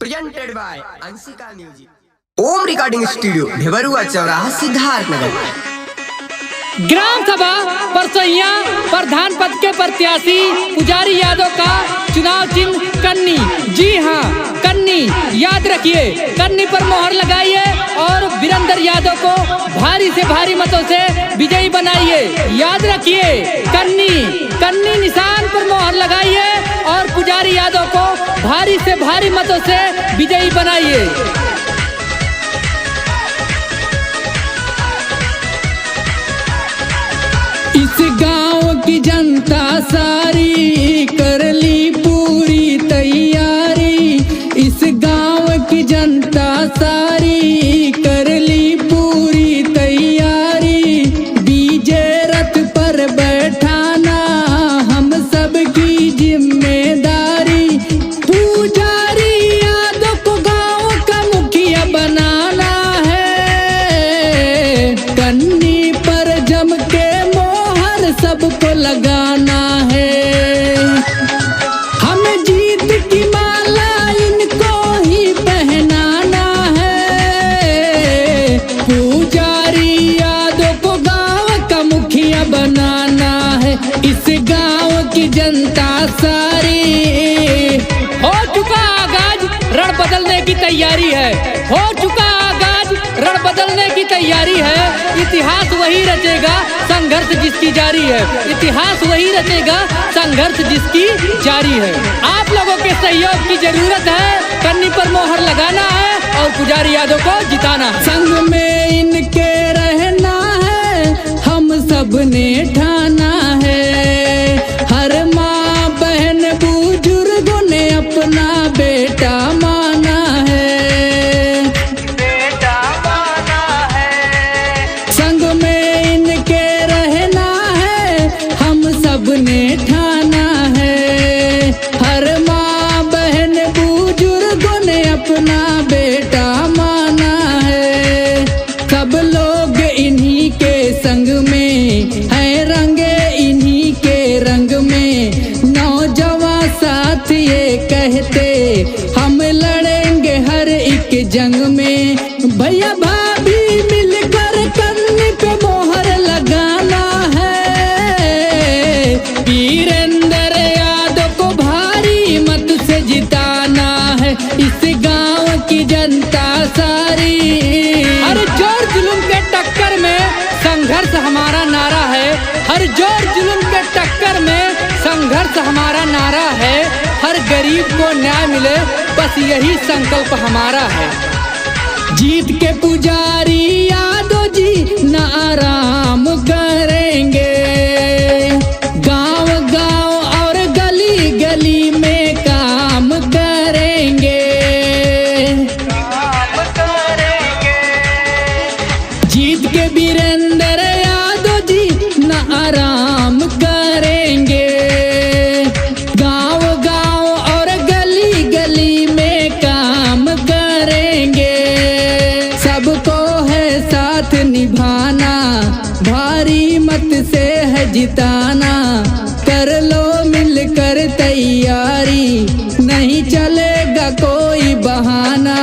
Presented by Anshika Music. Om Recording Studio Dhebarua चौराहा Siddharthnagar. Gram सभा परसैया प्रधान पद के प्रत्याशी पुजारी यादव का चुनाव चिन्ह कन्नी। जी हाँ, कन्नी याद रखिए, कन्नी पर मोहर लगाइए और वीरेंद्र यादव को भारी से भारी मतों से विजयी बनाइए। याद रखिए, कन्नी निशान पर मोहर लगाइए और पुजारी यादव को भारी से भारी मतों से विजयी बनाइए। इस गांव की जनता सारी कर ली पूरी तैयारी। इस गांव की जनता सारी कर ली पूरी तैयारी। डीजे रथ पर बैठाना हम सब की जिम्मेदारी। पुजारी यादव को गांव का मुखिया बनाना है। कन्नी पर जम के सबको लगाना है। हमें जीत की माला इनको ही पहनाना है। पुजारी यादव को गांव का मुखिया बनाना है। इस गांव की जनता सारी हो चुका आगाज, रण बदलने की तैयारी है। हो चुका आगाज, रण बदलने की तैयारी है। इतिहास वही रचेगा संघर्ष जिसकी जारी है। इतिहास वही रचेगा संघर्ष जिसकी जारी है। आप लोगों के सहयोग की जरूरत है। कन्नी पर मोहर लगाना है और पुजारी यादव को जिताना है। संग में इनके रहना है, हम सब ने ठाना है। हर माँ बहन बुजुर्गों ने अपना बेटा माना है। सबने ठाना है। हर माँ बहन बुजुर्गों ने अपना बेटा माना है। सब लोग इन्हीं के संग में है, रंगे इन्हीं के रंग में। नौजवान साथ ये कहते हम लड़ेंगे हर एक जंग में। भैया भाभी मिलकर कन्नी पे मोहर लगाना है। वीरेंद्र यादव को भारी मत से जिताना है। इस गांव की जनता सारी हर जोर जुल्म के टक्कर में संघर्ष हमारा नारा है। हर जोर जुल्म के टक्कर में संघर्ष हमारा नारा है। हर गरीब को न्याय मिले, बस यही संकल्प हमारा है। जीत के पुजारी यादव जी न आराम करेंगे। जीत के वीरेंद्र यादव जी न आराम करेंगे। गांव गांव और गली गली में काम करेंगे। सबको है साथ निभाना, भारी मत से है जिताना। कर लो मिलकर तैयारी, नहीं चलेगा कोई बहाना।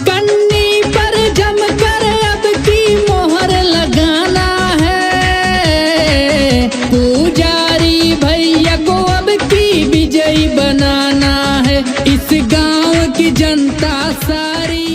कन्नी पर जमकर अब की मोहर लगाना है। पुजारी भैया को अब की विजयी बनाना है। इस गांव की जनता सारी